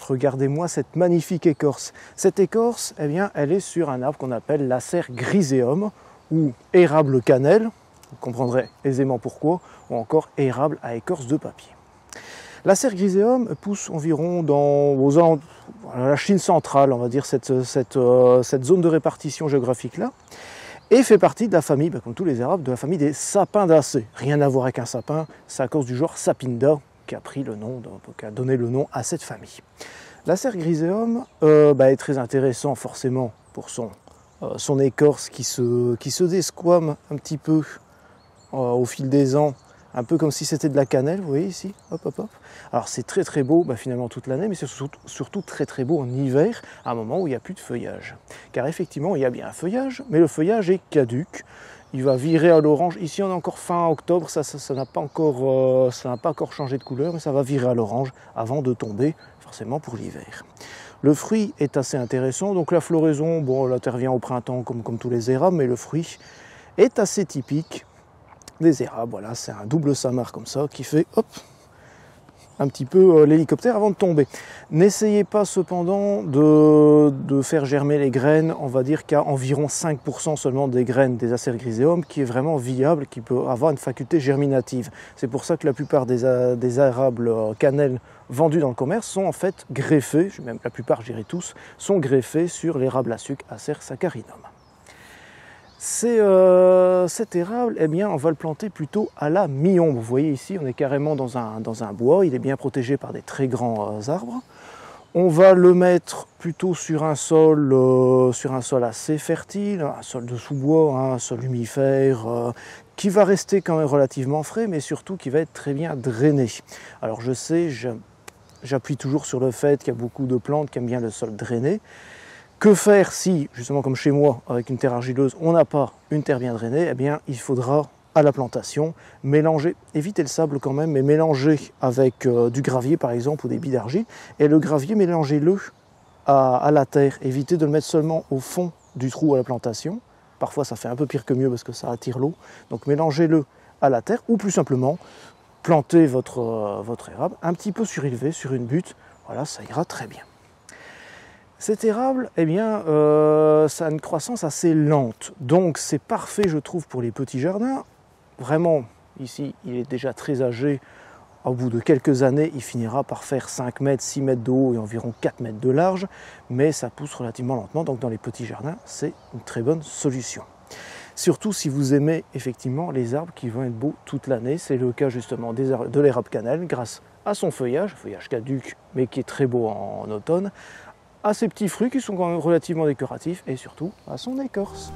Regardez-moi cette magnifique écorce. Cette écorce, eh bien, elle est sur un arbre qu'on appelle l'Acer griseum ou érable cannelle, vous comprendrez aisément pourquoi, ou encore érable à écorce de papier. L'Acer griseum pousse environ dans la Chine centrale, on va dire cette zone de répartition géographique-là, et fait partie de la famille, comme tous les érables, de la famille des sapindacées. Rien à voir avec un sapin, c'est à cause du genre Sapinda qui a donné le nom à cette famille. L'Acer griseum est très intéressant forcément pour son écorce qui se desquame un petit peu au fil des ans, un peu comme si c'était de la cannelle, vous voyez ici, hop hop hop. Alors c'est très très beau finalement toute l'année, mais c'est surtout très très beau en hiver, à un moment où il n'y a plus de feuillage. Car effectivement il y a bien un feuillage, mais le feuillage est caduc, il va virer à l'orange. Ici on est encore fin octobre, ça n'a pas encore changé de couleur, mais ça va virer à l'orange avant de tomber forcément pour l'hiver. Le fruit est assez intéressant, donc la floraison, elle intervient au printemps comme tous les érables, mais le fruit est assez typique des érables. Voilà, c'est un double samar comme ça qui fait hop un petit peu l'hélicoptère avant de tomber. N'essayez pas cependant de faire germer les graines, on va dire qu'à environ 5% seulement des graines des Acer griseum qui est vraiment viable, qui peut avoir une faculté germinative. C'est pour ça que la plupart des érables cannelle vendus dans le commerce sont en fait greffés, même la plupart, je dirais tous, sont greffés sur l'érable à sucre Acer saccharinum. Cet érable, eh bien, on va le planter plutôt à la mi-ombre. Vous voyez ici, on est carrément dans un bois, il est bien protégé par des très grands arbres. On va le mettre plutôt sur un sol assez fertile, un sol de sous-bois, un sol humifère, qui va rester quand même relativement frais, mais surtout qui va être très bien drainé. Alors je sais, j'appuie toujours sur le fait qu'il y a beaucoup de plantes qui aiment bien le sol drainé. Que faire si, justement comme chez moi, avec une terre argileuse, on n'a pas une terre bien drainée? Eh bien, il faudra, à la plantation, mélanger, évitez le sable quand même, mais mélanger avec du gravier par exemple, ou des billes d'argile, et le gravier, mélangez-le à la terre. Évitez de le mettre seulement au fond du trou à la plantation. Parfois, ça fait un peu pire que mieux parce que ça attire l'eau. Donc, mélangez-le à la terre, ou plus simplement, plantez votre érable un petit peu surélevé sur une butte. Voilà, ça ira très bien. Cet érable, eh bien, ça a une croissance assez lente, donc c'est parfait, je trouve, pour les petits jardins. Vraiment, ici, il est déjà très âgé. Au bout de quelques années, il finira par faire 5 mètres, 6 mètres de haut et environ 4 mètres de large, mais ça pousse relativement lentement, donc dans les petits jardins, c'est une très bonne solution. Surtout si vous aimez effectivement les arbres qui vont être beaux toute l'année, c'est le cas justement de l'érable cannelle, grâce à son feuillage caduc, mais qui est très beau en automne, à ces petits fruits qui sont quand même relativement décoratifs et surtout à son écorce.